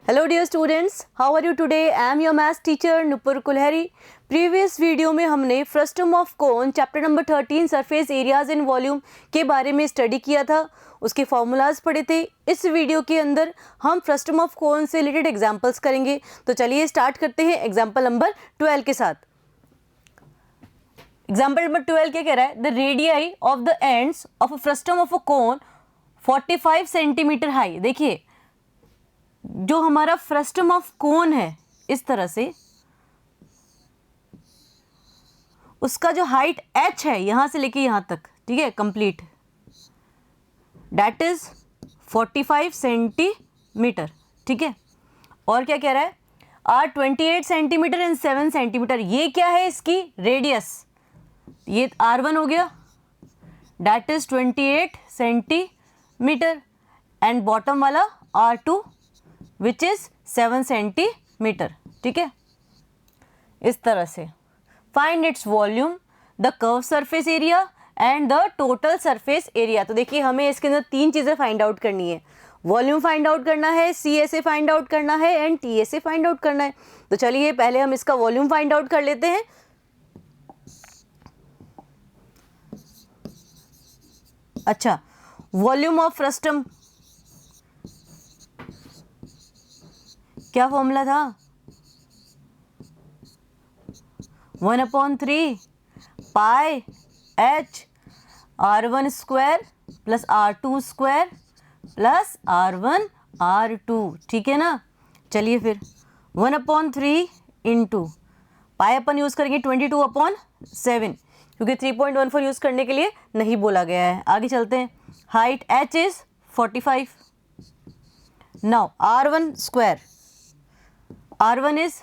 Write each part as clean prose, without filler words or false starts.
Hello dear students, how are you today? I am your maths teacher Nupur Kulhari. Previous video में हमने frustum of cone chapter number 13 surface areas in volume के बारे में study किया था, उसके फॉर्मूलाज पढ़े थे। इस वीडियो के अंदर हम फ्रस्टम ऑफ कोन से रिलेटेड एग्जाम्पल्स करेंगे। तो चलिए स्टार्ट करते हैं एग्जाम्पल नंबर 12 के साथ। एग्जाम्पल नंबर 12 क्या कह रहा है? The radii of the ends of a frustum of a cone 45 centimetre high. देखिए जो हमारा फ्रस्टम ऑफ कोन है इस तरह से, उसका जो हाइट h है यहां से लेके यहां तक, ठीक है, कंप्लीट, दैट इज 45 सेंटीमीटर, ठीक है। और क्या कह रहा है? R 28 centimetre and 7 centimetre. ये क्या है? इसकी रेडियस, ये r1 हो गया, that is 28 centimetre, and bottom वाला r2 विच इज 7 सेंटीमीटर, ठीक है। इस तरह से find its volume, the curve surface area and the total surface area. तो देखिए हमें इसके अंदर तीन चीजें फाइंड आउट करनी है। वॉल्यूम फाइंड आउट करना है, सी ए से फाइंड आउट करना है एंड टी ए से फाइंड आउट करना है। तो चलिए पहले हम इसका वॉल्यूम फाइंड आउट कर लेते हैं। अच्छा, वॉल्यूम ऑफ फ्रस्टम क्या फॉर्मूला था? 1/3 पाई h r1 square plus r2 square plus r1 r2, ठीक है ना। चलिए फिर 1/3 इंटू पाई अपन यूज करेंगे 22/7, क्योंकि 3.14 यूज करने के लिए नहीं बोला गया है। आगे चलते हैं। Height h is 45, now r1 square, r1 is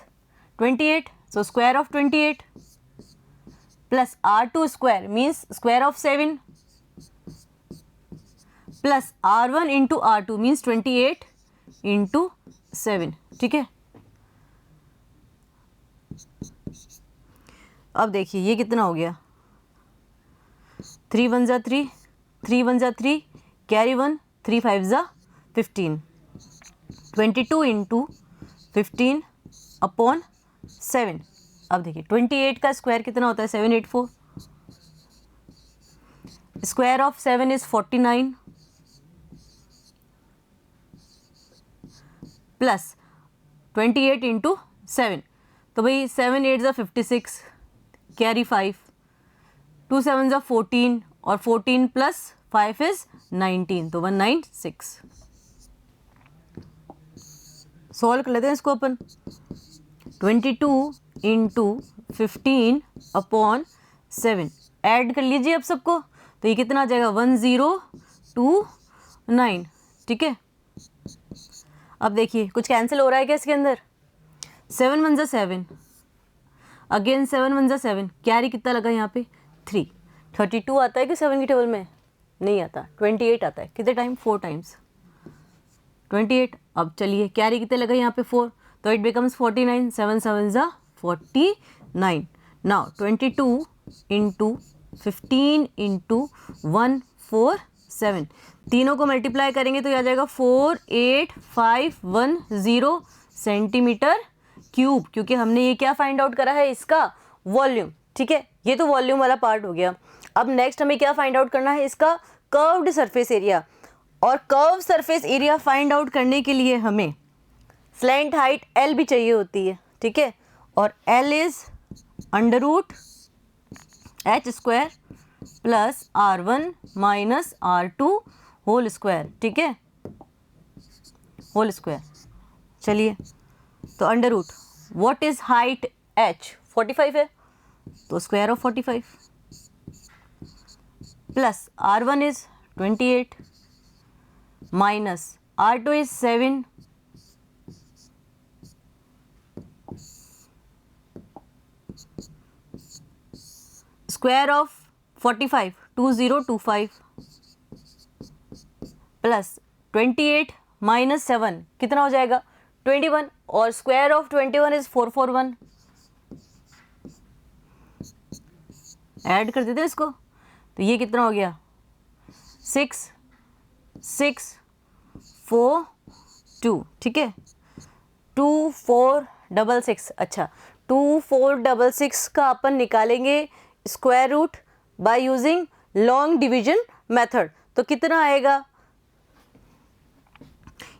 28, so square of 28 plus r2 square means square of 7 plus r1 into r2 means 28 into 7, ठीक है। अब देखिए ये कितना हो गया? 3 1 जा 3, 3 1 जा 3, कैरी 1, 3 5 जा 15, 22 इंटू 15/7। अब देखिए 28 का स्क्वायर कितना होता है? 784। Square of 7 is 49 plus 28 into 7, तो भाई 7 8 जा 56, कैरी 5, 2 7 जा 14 और 14 प्लस 5 इज 19, तो 196। सॉल्व कर लेते हैं इसको अपन। 22 इंटू 15/7 ऐड कर लीजिए अब सबको, तो ये कितना आ जाएगा? 1029, ठीक है। अब देखिए कुछ कैंसिल हो रहा है क्या इसके अंदर? 7 1 जा 7, अगेन 7 1 जा 7, कैरी कितना लगा यहाँ पे? 3। 32 आता है कि 7 की टेबल में? नहीं आता, 28 आता है। कितने टाइम? 4 टाइम्स 28। अब चलिए कैरी कितने लगा यहाँ पे? 4, तो इट बिकम्स 49, 7 7 जा 49। नाउ 22 इंटू 15 इंटू 147, तीनों को मल्टीप्लाई करेंगे तो आ जाएगा 48510 सेंटीमीटर क्यूब, क्योंकि हमने ये क्या फाइंड आउट करा है? इसका वॉल्यूम, ठीक है। ये तो वॉल्यूम वाला पार्ट हो गया। अब नेक्स्ट हमें क्या फाइंड आउट करना है? इसका कर्व्ड सरफेस एरिया। और curve surface area find out करने के लिए हमें स्लैंट हाइट L भी चाहिए होती है, ठीक है। और L is √h square plus r1 minus r2 whole square, ठीक है, होल स्क्वायर। चलिए तो under root, what is height h? 45 है, तो square of 45 plus r1 is 28 minus r2 is 7 square of 45 2025 plus 28 minus 7 कितना हो जाएगा? 21, और स्क्वायर ऑफ 21 इज 441। ऐड कर देते हैं इसको, तो ये कितना हो गया? 6 6 4 2, ठीक है। 2466, अच्छा 2466 का अपन निकालेंगे square root by using long division method, तो कितना आएगा,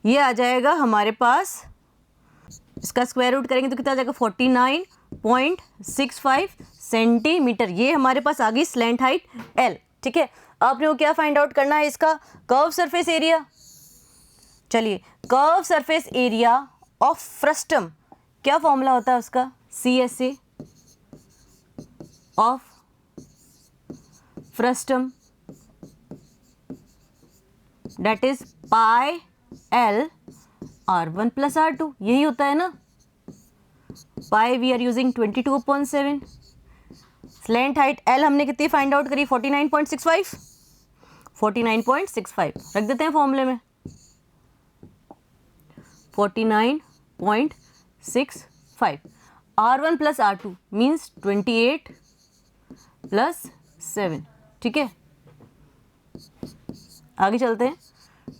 ये आ जाएगा हमारे पास, इसका स्क्वायर रूट करेंगे तो कितना आ जाएगा 49.65 सेंटीमीटर। ये हमारे पास आ गई स्लैंट हाइट L, ठीक है। आपने वो क्या फाइंड आउट करना है, इसका कर्व सरफेस एरिया। चलिए, curve surface area of frustum, क्या फॉर्मूला होता है उसका, CSA of frustum that is pi L R1 plus R2, यही होता है ना। Pi we are using 22/7, slant height L हमने कितनी फाइंड आउट करी, 49.65, 49.65 रख देते हैं फॉर्मूले में, 49.65, R1 plus R2 means 28 plus 7, ठीक है। आगे चलते हैं,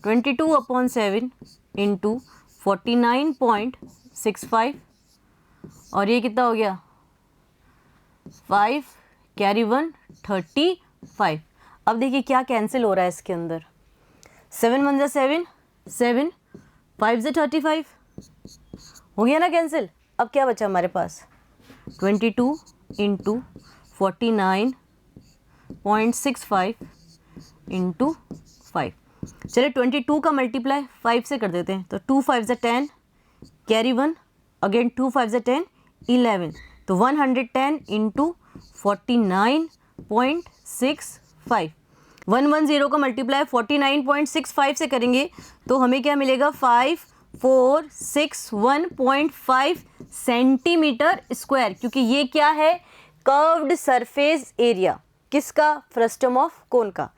22/7 इंटू 49.65 और ये कितना हो गया 5 कैरी 1 35। अब देखिए क्या कैंसिल हो रहा है इसके अंदर, 7 1 जा 7, 7 5 जा 35, हो गया ना कैंसिल। अब क्या बचा हमारे पास, 22 इंटू 49.65 इंटू 5, चलिए 22 का मल्टीप्लाई 5 से कर देते हैं, तो 2 5 जा 10 कैरी 1, अगेन 2 5 जा 10 11, तो 110 इंटू 49.65, 110 का मल्टीप्लाई 49.65 से करेंगे तो हमें क्या मिलेगा 5461.5 सेंटीमीटर स्क्वायर, क्योंकि ये क्या है, कर्व्ड सरफेस एरिया, किसका, फ्रस्टम ऑफ कोन का।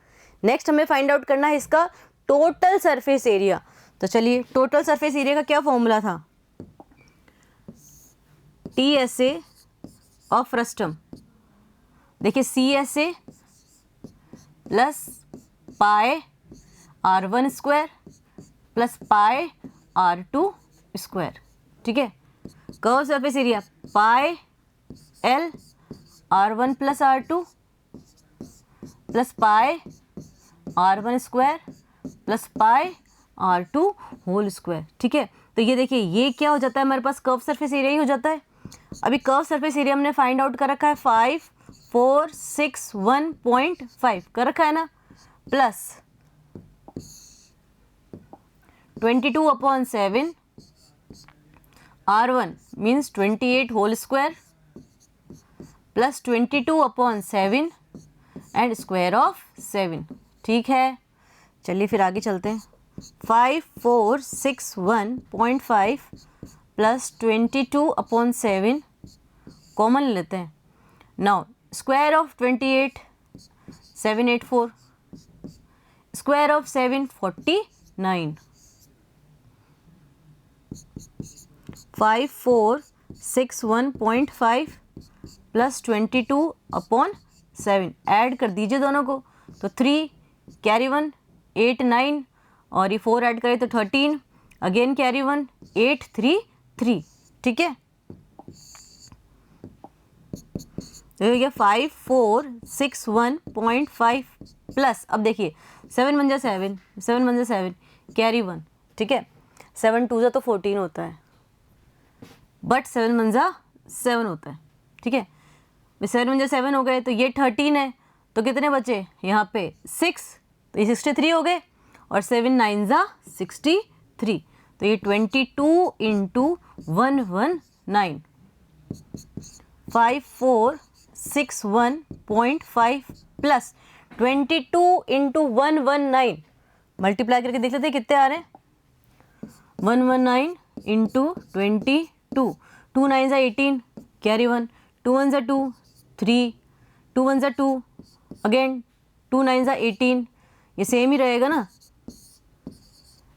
नेक्स्ट हमें फाइंड आउट करना है इसका टोटल सरफेस एरिया, तो चलिए टोटल सरफेस एरिया का क्या फॉर्मूला था, TSA ऑफ फ्रस्टम, देखिए CSA plus pi R1 square plus pi R2 square, ठीक है। Curve surface area pi L R1 plus R2 plus pi R1 square plus pi R2 whole square, ठीक है। तो ये देखिए ये क्या हो जाता है, हमारे पास कर्व सरफेस एरिया ही हो जाता है। अभी कर्व सरफेस एरिया हमने फाइंड आउट कर रखा है 5461.5 कर रखा है ना, plus 22/7 R1 means 28 whole square plus 22/7 and square of 7, ठीक है। चलिए फिर आगे चलते हैं, 5461.5 प्लस 22/7 कॉमन लेते हैं, now square of 28 784, square of 7 49, 5461.5 plus 22/7 add कर दीजिए दोनों को, तो 3 कैरी 1 8 9 और ये 4 ऐड करें तो 13, अगेन कैरी 1 8 3 3, ठीक है। तो ये 5461.5 प्लस, अब देखिए 7 1 जा 7, 7 1 जा 7 कैरी 1, ठीक है। 7 2 जा तो 14 होता है, बट 7 1 जा 7 होता है, ठीक है। 7 1 जा 7 हो गए, तो ये 13 है, तो कितने बचे यहाँ पे 6, तो ये 63 हो गए, और 7 9 जा 63, तो ये 22 इंटू 119, 5461.5 प्लस 22 इंटू 119, मल्टीप्लाई करके देख लेते हैं कितने आ रहे हैं, 119 इंटू 22, 2 9 जा 18 कैरी 1, 2 1 जा 2 3, 2 1 जा 2, अगेन 2 9 जा 18, ये सेम ही रहेगा ना,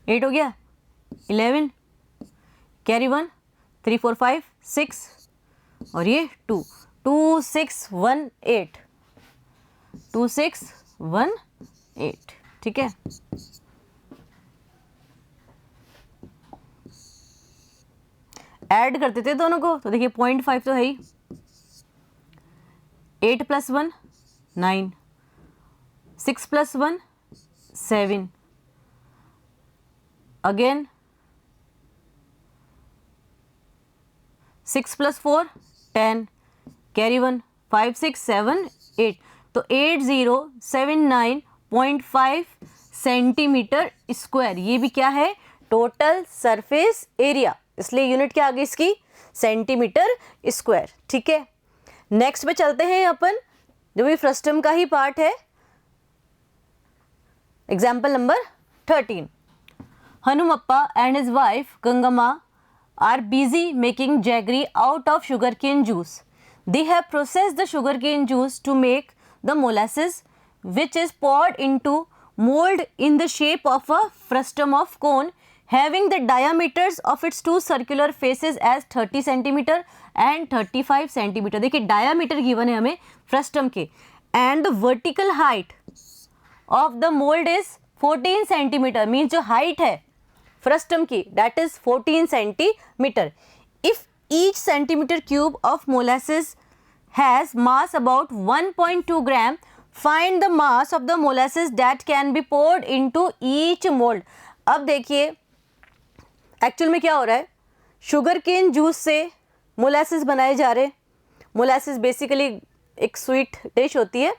8 हो गया 11 कैरी 1 3 4 5 6 और ये 2 2618, 2618, ठीक है। ऐड करते थे दोनों को, तो देखिए 0.5 तो है ही, 8 + 1 9, 6 + 1 7, अगेन 6 + 4 10, कैरी 1, 5 6 7 8, तो 8079.5 सेंटीमीटर स्क्वायर। ये भी क्या है, टोटल सरफेस एरिया, इसलिए यूनिट क्या आ गई इसकी, सेंटीमीटर स्क्वायर। ठीक है, नेक्स्ट पे चलते हैं अपन, जो भी फ्रस्टम का ही पार्ट है। Example number 13, Hanumappa and his wife Gangamma are busy making jaggery out of sugarcane juice. They have processed the sugarcane juice to make the molasses, which is poured into mold in the shape of a frustum of cone, having the diameters of its two circular faces as 30 centimeter and 35 centimeter. देखिए diameter given है हमें frustum के, and the vertical height of the mold is 14 centimeter, means जो height है frustum की that is 14 centimeter. If each centimeter cube of molasses has mass about 1.2 gram, find the mass of the molasses that can be poured into each mold. अब देखिए actual में क्या हो रहा है, शुगर केन जूस से molasses बनाए जा रहे हैं। मोलासेस बेसिकली एक स्वीट डिश होती है,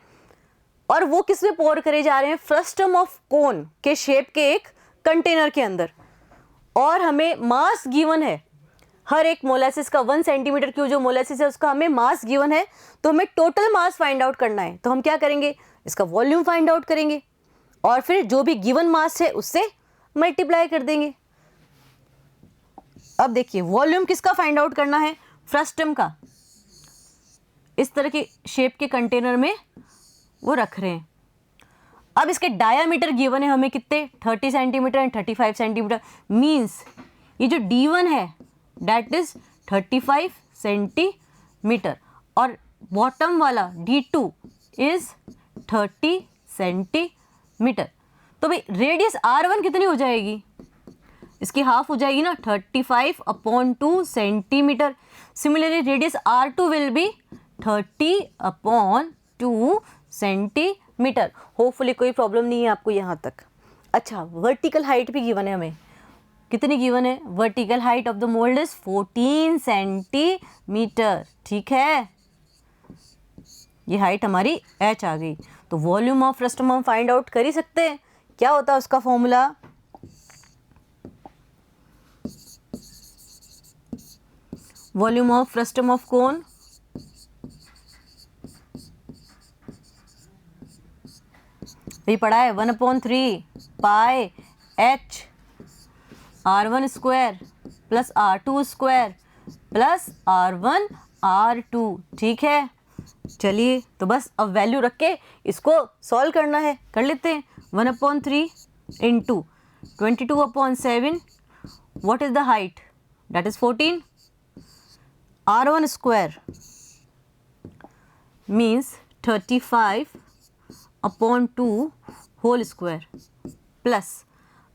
और वो किस में पोर करे जा रहे हैं, फ्रस्टम ऑफ कोन के शेप के एक कंटेनर के अंदर, और हमें मास गिवन है हर एक मोलासिस का 1 सेंटीमीटर क्यूब जो मोलासिस है उसका हमें मास गिवन है, तो हमें टोटल मास फाइंड आउट करना है। तो हम क्या करेंगे, इसका वॉल्यूम फाइंड आउट करेंगे और फिर जो भी गिवन मास है उससे मल्टीप्लाई कर देंगे। अब देखिए वॉल्यूम किसका फाइंड आउट करना है, फ्रस्टम का। इस तरह के शेप के कंटेनर में वो रख रहे हैं। अब इसके डायामीटर गिवन है हमें कितने, 30 सेंटीमीटर एंड 35 सेंटीमीटर, मीन्स ये जो D1 है दैट इज 35 सेंटीमीटर और बॉटम वाला D2 इज 30 सेंटीमीटर। तो भाई रेडियस R1 कितनी हो जाएगी, इसकी हाफ हो जाएगी ना, 35/2 centimetre. Similarly radius R2 will be 30/2 centimetre. Hopefully कोई प्रॉब्लम नहीं है आपको यहाँ तक। अच्छा, वर्टिकल हाइट भी गिवन है हमें, कितनी गिवन है, vertical height of the mould is 14 centimetre. ठीक है, ये हाइट हमारी h आ गई। तो वॉल्यूम ऑफ फ्रस्टम हम फाइंड आउट कर ही सकते हैं। क्या होता है उसका formula, volume of frustum of कोन भी पढ़ा है, 1/3 पाई h R1 square plus R2 square plus R1 R2। ठीक है, चलिए तो बस अब वैल्यू रख के इसको सॉल्व करना है, कर लेते हैं। 1/3 into 22/7, what is the height, that is 14। R1 square means 35/2 whole square plus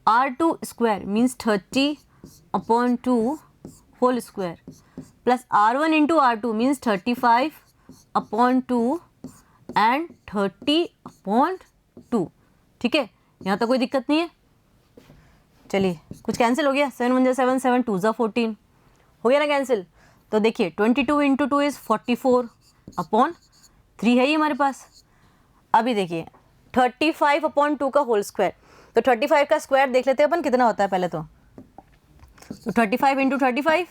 R2 square means 30/2 whole square plus R1 into R2 means 35/2 and 30/2। ठीक है, यहाँ तक कोई दिक्कत नहीं है। चलिए कुछ कैंसिल हो गया, 7 1 जा 7, 7 2 जा 14 हो गया ना कैंसिल। तो देखिए 22 इंटू 2 इज 44/3 है ही हमारे पास। अभी देखिए 35/2 का होल स्क्वायर, तो 35 का स्क्वायर देख लेते हैं अपन कितना होता है पहले तो 35 इंटू 35,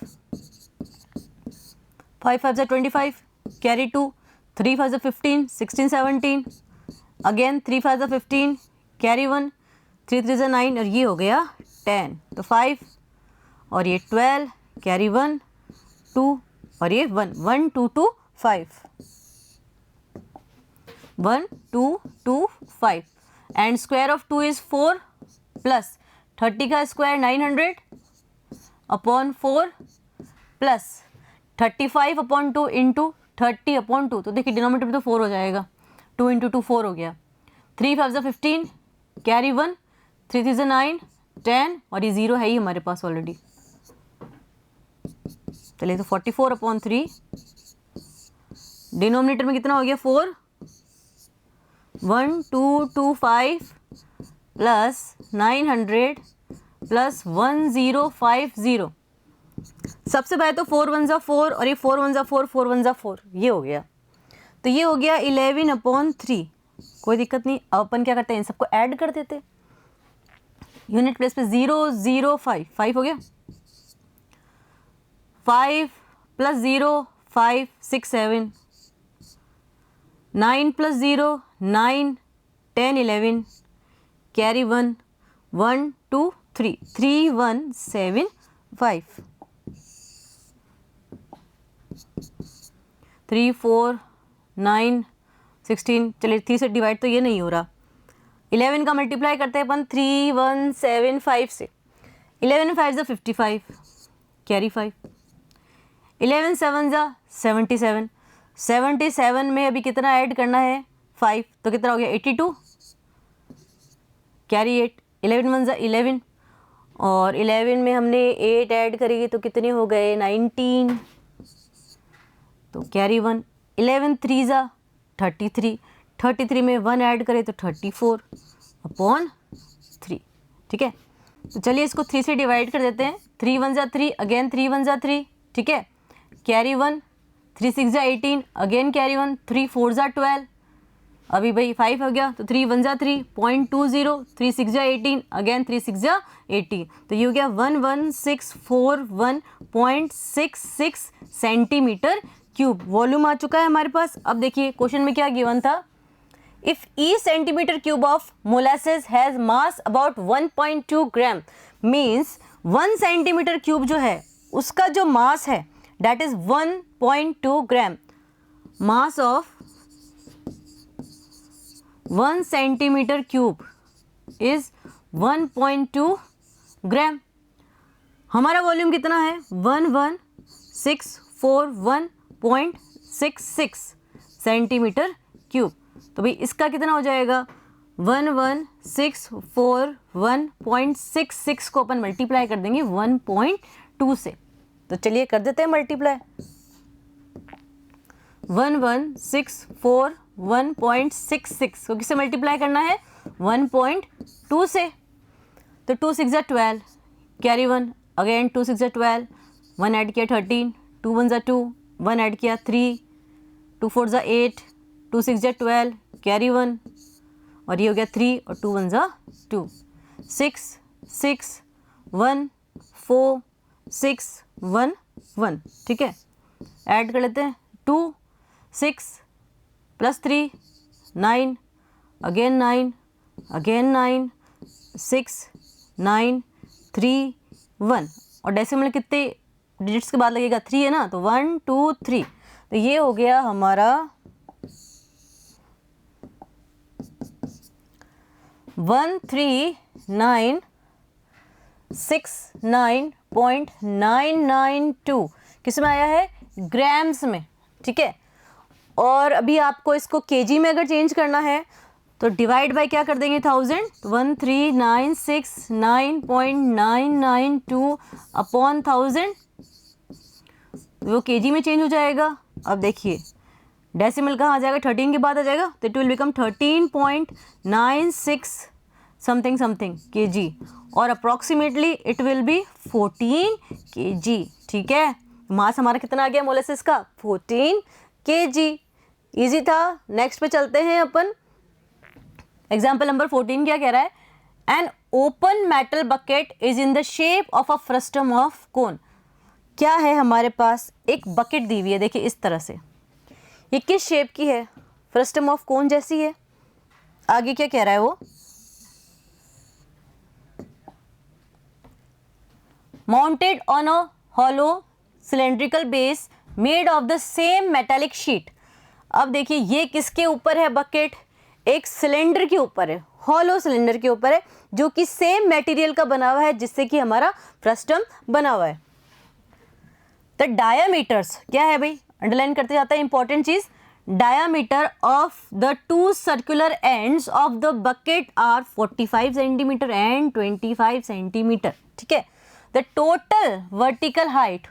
5 5 25, कैरी 2, 3 5 15, 16 17, अगेन 3 5 15, कैरी 1, 3 3 9 और ये हो गया 10, तो 5 और ये 12, कैरी 1 2 और ये 1 1 2 2 5 1 2 2 5 and square of 2 is 4 plus 30 का स्क्वायर 900/4 प्लस 35/2 इंटू 30/2, तो देखिए डिनोमिनेटर में तो 4 हो जाएगा, 2 इंटू 2 4 हो गया, 3 5 15, कैरी 1, 3 3 9 10 और ये 0 है ही हमारे पास ऑलरेडी। चलिए तो 44/3, डिनोमिनेटर में कितना हो गया 4, 1225 प्लस 900 प्लस 1050। सबसे पहले तो 4 1 जा 4 और ये 4 1 जा 4, 4 1 जा 4, ये हो गया। तो ये हो गया 11/3। कोई दिक्कत नहीं। अब अपन क्या करते हैं, इन सबको ऐड कर देते। यूनिट प्लेस पे 0 0 5, 5 हो गया। 5 प्लस 0 5 6 7, 9 प्लस 0 9 10 11, कैरी 1 1 2 3, 3 1 7 5, 3 4 9 16। चलिए 3 से डिवाइड तो ये नहीं हो रहा। 11 का मल्टीप्लाई करते हैं अपन 3 1 7 5 से। 11 5 जा 55, कैरी 5। 11 7 जा 77, 77 में अभी कितना ऐड करना है 5, तो कितना हो गया 82, कैरी 8। 11 1 जा 11 और 11 में हमने 8 ऐड करेंगे तो कितने हो गए 19, तो कैरी 1। 11 3 जा 33, 33 में 1 ऐड करें तो 34/3। ठीक है, तो चलिए इसको 3 से डिवाइड कर देते हैं। 3 1 जा 3, अगेन 3 1 जा 3, ठीक है, कैरी 1। 3 6 जा 18, अगेन कैरी 1। 3 4 जा 12, अभी भाई 5 हो गया, तो 3 1 जा 3, 0.20। 3 6 जा 18, अगेन 3 6 जा 80, तो ये हो गया 11641.66 सेंटीमीटर क्यूब वॉल्यूम आ चुका है हमारे पास। अब देखिए क्वेश्चन में क्या गिवन था, if E centimetre cube of molasses has mass about 1.2 gram, means 1 centimetre cube जो है उसका जो मास है that is 1.2 gram. Mass of 1 centimetre cube is 1.2 ग्राम। हमारा वॉल्यूम कितना है 11641.66 सेंटीमीटर क्यूब। तो भाई इसका कितना हो जाएगा 11641.66 को अपन मल्टीप्लाई कर देंगे 1.2 से। तो चलिए कर देते हैं मल्टीप्लाई। 11641.66 को किससे मल्टीप्लाई करना है 1.2 से। तो 2 6 जा 12, कैरी 1, अगेन 2 6 जा 12, 1 ऐड किया 13, 2 1 जा 2, 1 ऐड किया 3, 2 4 जा 8, 2 6 जा 12, कैरी 1, और ये हो गया 3 और 2 1 जा 2, 6 6 1 4 6 1 1। ठीक है, ऐड कर लेते हैं 2 6 प्लस 3 9, अगेन 9, अगेन 9, 6 9 3 1, और डेसिमल कितने डिजिट्स के बाद लगेगा 3 है ना, तो 1 2 3। तो ये हो गया हमारा 13969.992 किस में आया है ग्राम्स में। ठीक है, और अभी आपको इसको केजी में अगर चेंज करना है तो डिवाइड बाय क्या कर देंगे 1000, 13969.992 अपॉन 1000, वो केजी में चेंज हो जाएगा। अब देखिए डेसिमल कहाँ आ जाएगा 13 के बाद आ जाएगा, तो it will become 13.96 something something KG, और approximately it will be 14 KG. ठीक है, मास हमारा कितना आ गया मोलेसिस का 14 केजी। इजी था। नेक्स्ट पे चलते हैं अपन। एग्जाम्पल नंबर 14 क्या कह रहा है, an open metal bucket is in the shape of a frustum of कोन। क्या है हमारे पास एक बकेट दी हुई है, देखिए इस तरह से, ये किस शेप की है फ्रस्टम ऑफ कोन जैसी है। आगे क्या कह रहा है वो, mounted on a hollow cylindrical base made of the same metallic sheet. अब देखिए ये किसके ऊपर है बकेट, एक सिलेंडर के ऊपर है, हॉलो सिलेंडर के ऊपर है जो कि सेम मटेरियल का बना हुआ है जिससे कि हमारा फ्रस्टम बना हुआ है। द डायामीटर्स क्या है भाई, अंडरलाइन करते जाता है इंपॉर्टेंट चीज, diameter of the two circular ends of the bucket are 45 centimetre and 25 centimetre. ठीक है, the total vertical height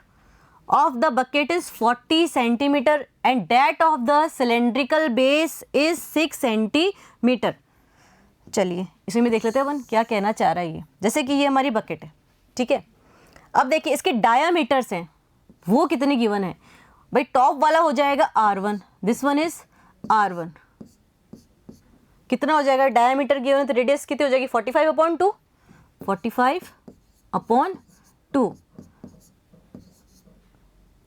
of the bucket is 40 centimeter and that of the cylindrical base is 6 centimeter. चलिए इसमें भी देख लेते हैं अपन क्या कहना चाह रहा है ये. जैसे कि ये हमारी बकेट है, ठीक है. अब देखिए इसके डायामीटर्स हैं वो कितने गिवन है भाई. टॉप वाला हो जाएगा R1, this one is R1. कितना हो जाएगा डायामीटर गिवन है तो रेडियस कितनी हो जाएगी 45/2. 45/2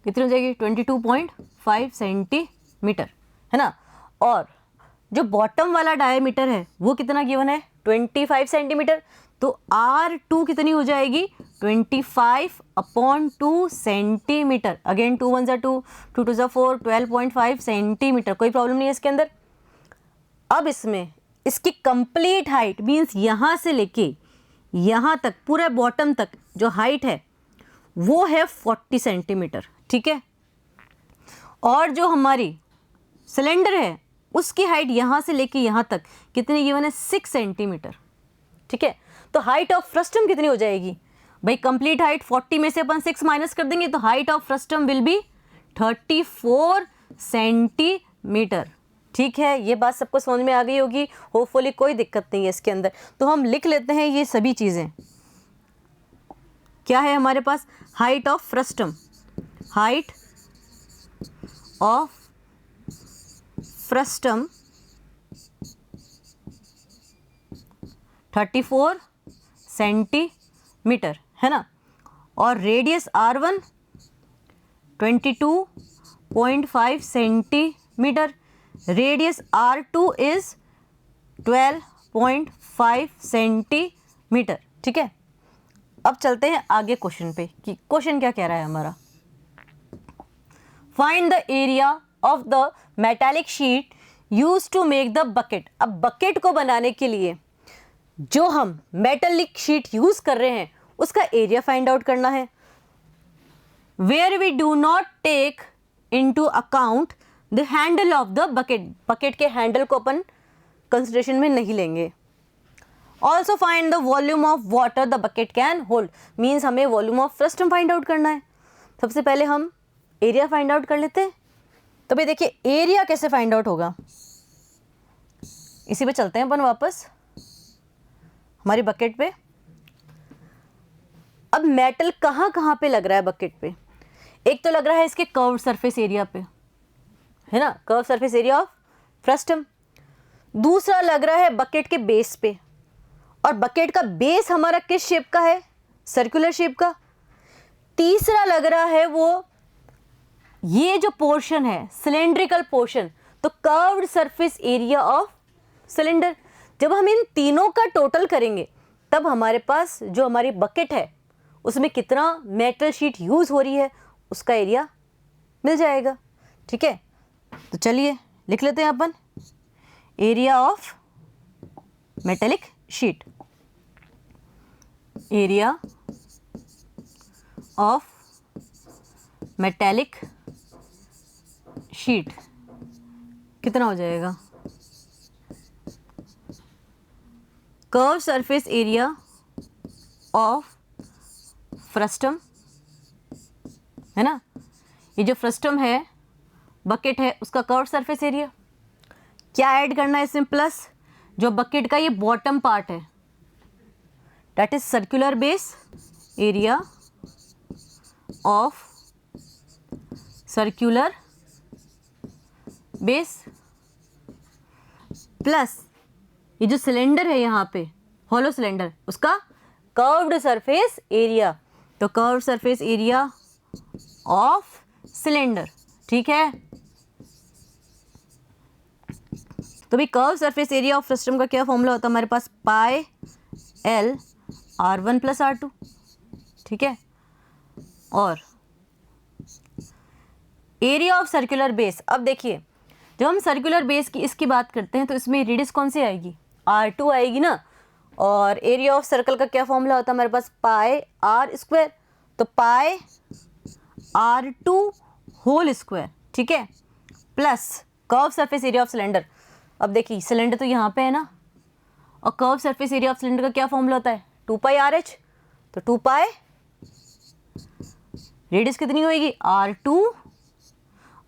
कितनी हो जाएगी 22.5 सेंटीमीटर, है ना. और जो बॉटम वाला डायमीटर है वो कितना गिवन है 25 सेंटीमीटर. तो R2 कितनी हो जाएगी 25/2 सेंटीमीटर. Again 2 1 2, 2 2 4, 12.5 centimetre. कोई प्रॉब्लम नहीं है इसके अंदर. अब इसमें इसकी कंप्लीट हाइट मीन्स यहाँ से लेके यहाँ तक पूरे बॉटम तक जो हाइट है वो है 40 सेंटीमीटर, ठीक है. और जो हमारी सिलेंडर है उसकी हाइट यहाँ से लेके यहाँ तक कितनी गिवन है 6 सेंटीमीटर, ठीक है. तो हाइट ऑफ फ्रस्टम कितनी हो जाएगी भाई. कंप्लीट हाइट 40 में से अपन 6 माइनस कर देंगे तो height of frustum will be 34 centimetre, ठीक है. ये बात सबको समझ में आ गई होगी होपफुली, कोई दिक्कत नहीं है इसके अंदर. तो हम लिख लेते हैं ये सभी चीज़ें. क्या है हमारे पास height of frustum. Height of frustum 34 centimetre, है ना. और radius R1 22.5 centimetre. Radius R2 is 12.5 centimetre, ठीक है. अब चलते हैं आगे क्वेश्चन पे कि क्वेश्चन क्या कह रहा है हमारा. Find the area of the metallic sheet used to make the bucket. अब बकेट को बनाने के लिए जो हम मेटालिक शीट यूज कर रहे हैं उसका एरिया फाइंड आउट करना है. Where we do not take into account the handle of the bucket. Bucket के हैंडल को अपन कंसिडरेशन में नहीं लेंगे. Also find the volume of water the bucket can hold. Means हमें volume of frustum find out करना है. सबसे पहले हम एरिया फाइंड आउट कर लेते हैं. तो भाई देखिए एरिया कैसे फाइंड आउट होगा, इसी पे चलते हैं अपन वापस हमारी बकेट पे. अब मेटल कहाँ कहाँ पे लग रहा है बकेट पे. एक तो लग रहा है इसके कर्व सरफेस एरिया पे, है ना, curve surface area of frustum. दूसरा लग रहा है बकेट के बेस पे. और बकेट का बेस हमारा किस शेप का है, सर्कुलर शेप का. तीसरा लग रहा है वो ये जो पोर्शन है सिलेंड्रिकल पोर्शन, तो curved surface area of cylinder. जब हम इन तीनों का टोटल करेंगे तब हमारे पास जो हमारी बकेट है उसमें कितना मेटल शीट यूज हो रही है उसका एरिया मिल जाएगा, ठीक है. तो चलिए लिख लेते हैं अपन area of metallic sheet. Area of metallic sheet कितना हो जाएगा. Curve surface area of frustum, है ना. ये जो फ्रस्टम है बकेट है उसका कर्व सरफेस एरिया. क्या ऐड करना है इसमें प्लस, जो बकेट का ये बॉटम पार्ट है that is circular base area of circular base plus ये जो सिलेंडर है यहाँ पे हॉलो सिलेंडर उसका कर्व्ड सरफेस एरिया. तो curved surface area of cylinder, ठीक है. तो भाई curve surface area of frustum का क्या फॉर्मूला होता है हमारे पास, pi L R1 plus R2, ठीक है. और एरिया ऑफ सर्कुलर बेस. अब देखिए जब हम सर्कुलर बेस की इसकी बात करते हैं तो इसमें रेडियस कौन सी आएगी, R2 आएगी ना. और एरिया ऑफ सर्कल का क्या फॉर्मूला होता है हमारे पास, पाई R स्क्वायर. तो पाई R2 होल स्क्वायर, ठीक है, plus curve surface area of cylinder. अब देखिए सिलेंडर तो यहाँ पे है ना, और curve surface area of cylinder का क्या फॉर्मूला होता है 2 पाई RH. तो 2 पाई रेडियस कितनी होएगी R2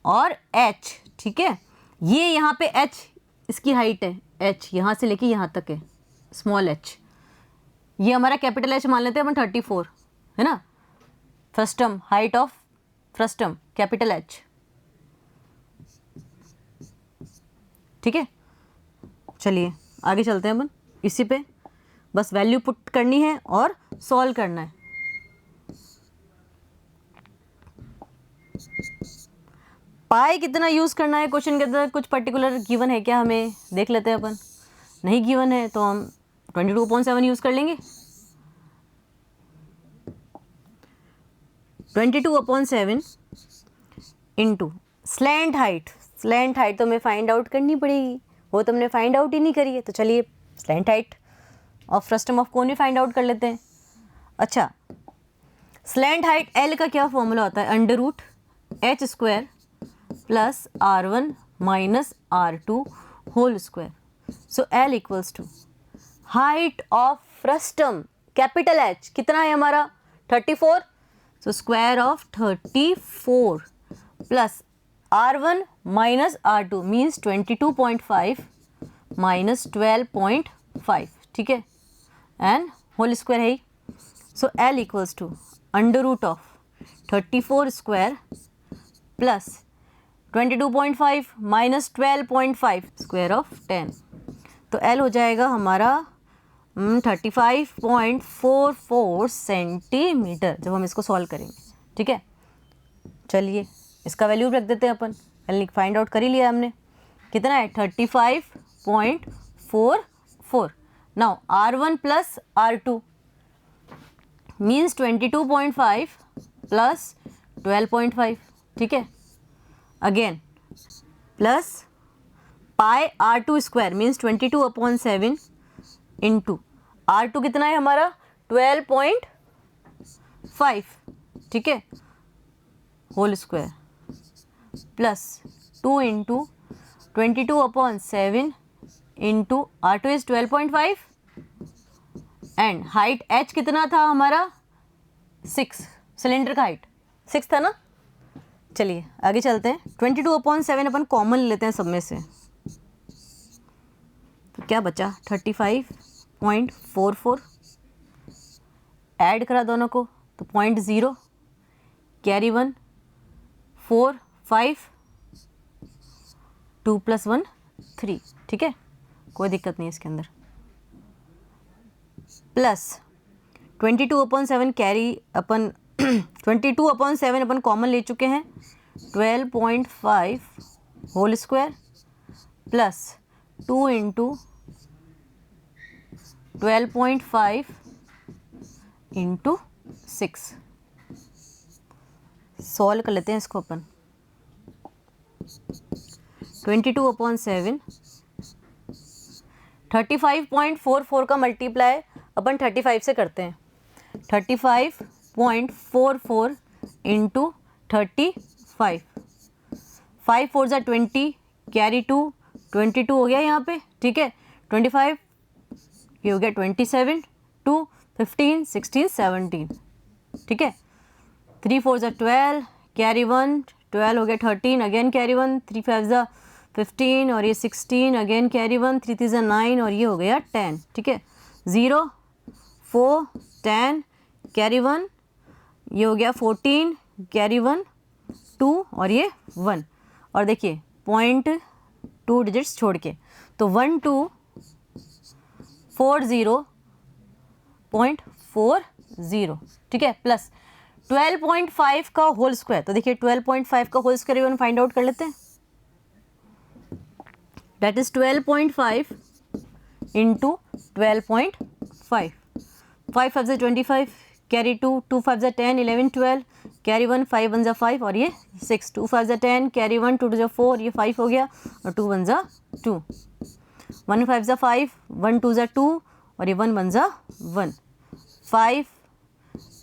और H, ठीक है। ये यहाँ पे H इसकी हाइट है, H यहाँ से लेके यहाँ तक है, स्मॉल h। ये हमारा कैपिटल H मान लेते हैं अपन 34, है ना। Frustum, height of frustum capital H, ठीक है। चलिए आगे चलते हैं अपन, इसी पे बस वैल्यू पुट करनी है और सॉल्व करना है। पाई कितना यूज करना है क्वेश्चन के अंदर, कुछ पर्टिकुलर गिवन है क्या, हमें देख लेते हैं अपन। नहीं गिवन है तो हम 22/7 यूज कर लेंगे। 22/7 into slant height. Slant height तो हमें फाइंड आउट करनी पड़ेगी, वो तो हमने फाइंड आउट ही नहीं करी है। तो चलिए slant height of frustum of कोन भी फाइंड आउट कर लेते हैं। अच्छा, स्लैंट हाइट एल का क्या फॉर्मूला होता है, under root H square plus R1 minus R2 whole square. So L equals to height of frustum capital H कितना है हमारा 34, so square of 34 plus R1 minus R2 means 22.5 minus 12.5, ठीक है, and whole square है। So L equals to under root of 34 square plus 22.5 minus 12.5 square of 10। तो L हो जाएगा हमारा 35.44 सेंटीमीटर जब हम इसको सॉल्व करेंगे, ठीक है। चलिए इसका वैल्यू रख देते हैं अपन, एल फाइंड आउट कर ही लिया हमने, कितना है 35.44। Now R1 plus R2 means 22.5 plus 12.5, ठीक है। Again plus pi R2 square means 22/7 into R2 कितना है हमारा 12.5, ठीक है, whole square plus 2 into 22/7 into R2 is 12.5 and height H कितना था हमारा 6, सिलेंडर का हाइट 6 था ना। चलिए आगे चलते हैं। 22/7 अपन कॉमन लेते हैं सब में से, तो क्या बचा 35.44, ऐड करा दोनों को तो 0.0, कैरी 1 4 5 2 + 1 3, ठीक है, कोई दिक्कत नहीं इसके अंदर। प्लस 22/7 कैरी अपन 22/7 अपन कॉमन ले चुके हैं, 12.5 whole square plus 2 into 12.5 into 6। Solve कर लेते हैं इसको अपन। 22/7 35.44 का मल्टीप्लाई अपन 35 से करते हैं, 35.44 इंटू 35, 5 4 ज़ा 20, कैरी 2 22 हो गया यहाँ पे, ठीक है, 25 ये हो गया 27 2 15 16 17, ठीक है, 3 4 ज़ा 12, कैरी 1 12 हो गया 13, अगेन कैरी 1, 3 5 ज़ा 15 और ये 16, अगेन कैरी 1, 3 3 ज़ा 9 और ये हो गया 10, ठीक है, 0 4 10 कैरी 1, ये हो गया 14, कैरी 1 2 और ये 1, और देखिए 0.2 डिजिट्स छोड़ के, तो 1240.40, ठीक है, प्लस 12.5 का होल स्क्वायर। तो देखिए 12.5 का whole square one find out कर लेते हैं, that is 12.5 into 12.5, 5 5 25, carry 2 2 5 10 11 12, carry 1 5 1 5 और ये 6, 2 5 10, कैरी 1 2 2 4, ये 5 हो गया और 2 1 2, 1 5 5, 1 2 2 और ये 1 1 1, 5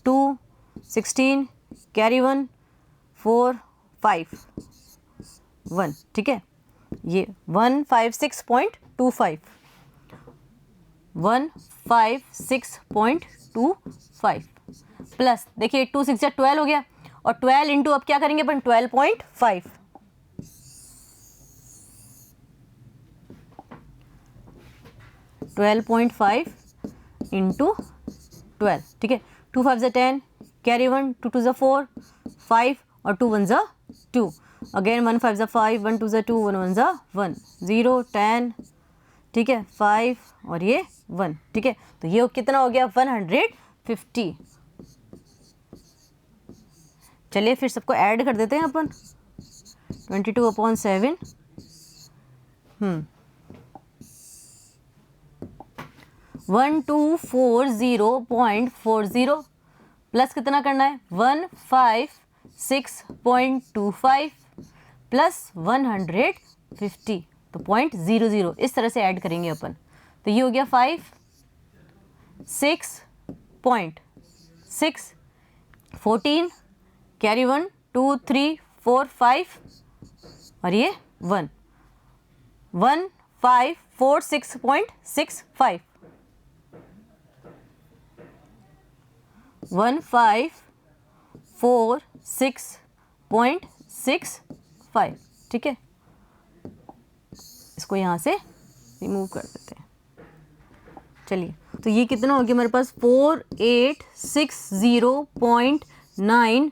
2 16, कैरी 1 4 5 1, ठीक है, ये 156.25, 156.25 प्लस देखिए 2 6 12 हो गया और 12 इंटू अब क्या करेंगे अपन 12.5, 12.5 इंटू 12, ठीक है। 2 5 ज़ा 10, कैरी 1, 2 2 ज़ा 4, 5 और 2 1 ज़ा 2, अगेन 1 5 ज़ा 5, 1 2 ज़ा 2, 1 1 ज़ा 1, 0 10, ठीक है, 5 और ये 1, ठीक है। तो ये कितना हो गया 150। चलिए फिर सबको ऐड कर देते हैं अपन, 22/7 1240.40 प्लस कितना करना है 156.25 प्लस 150, तो 0.00 इस तरह से ऐड करेंगे अपन। तो ये हो गया 5 6 6 14, कैरी 1 2 3 4 5 और ये 1 1546.65, 1546.65, ठीक है। इसको यहाँ से रिमूव कर देते हैं। चलिए तो ये कितना हो गया मेरे पास 4860.9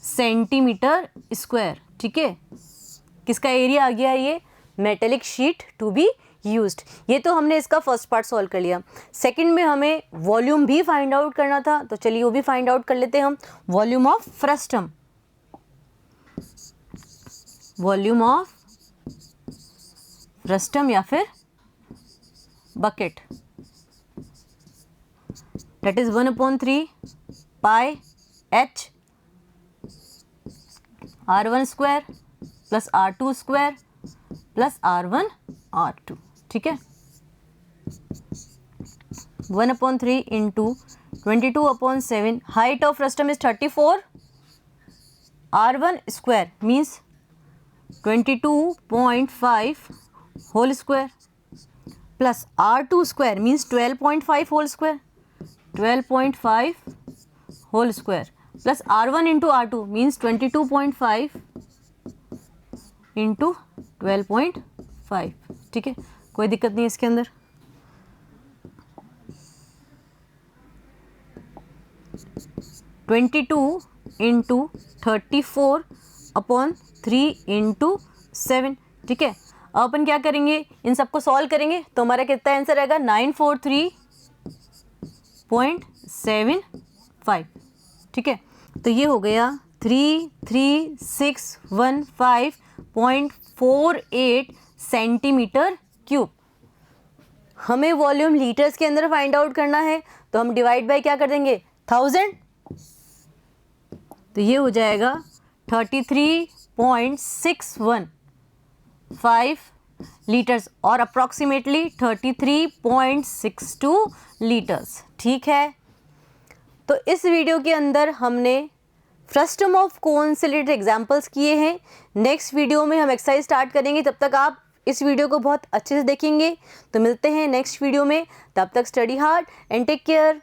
सेंटीमीटर स्क्वायर, ठीक है। किसका एरिया आ गया ये metallic sheet to be used. ये तो हमने इसका फर्स्ट पार्ट सॉल्व कर लिया। सेकंड में हमें वॉल्यूम भी फाइंड आउट करना था, तो चलिए वो भी फाइंड आउट कर लेते हैं हम। Volume of frustum, volume of frustum या फिर bucket, that is 1/3 pi h r1 square plus r2 square plus r1 r2, ठीक है। 1/3 into 22/7, height of frustum is 34, r1 square means 22.5 whole square plus r2 square means 12.5 whole square, 12.5 whole square plus r1 into r2 means 22.5 into 12.5, ठीक है। कोई दिक्कत नहीं इसके अंदर। (22 into 34/3 into 7), ठीक है। अब अपन क्या करेंगे, इन सबको सॉल्व करेंगे तो हमारा कितना आंसर आएगा 943.75, ठीक है। तो ये हो गया 33615.48 सेंटीमीटर क्यूब। हमें वॉल्यूम लीटर्स के अंदर फाइंड आउट करना है, तो हम डिवाइड बाय क्या कर देंगे 1000, तो ये हो जाएगा 33.615 लीटर्स और अप्रॉक्सीमेटली 33.62 लीटर्स, ठीक है। तो इस वीडियो के अंदर हमने फ्रस्टम ऑफ कोन से रिलेटेड एग्जाम्पल्स किए हैं। नेक्स्ट वीडियो में हम एक्सरसाइज स्टार्ट करेंगे, तब तक आप इस वीडियो को बहुत अच्छे से देखेंगे। तो मिलते हैं नेक्स्ट वीडियो में, तब तक study hard and take care.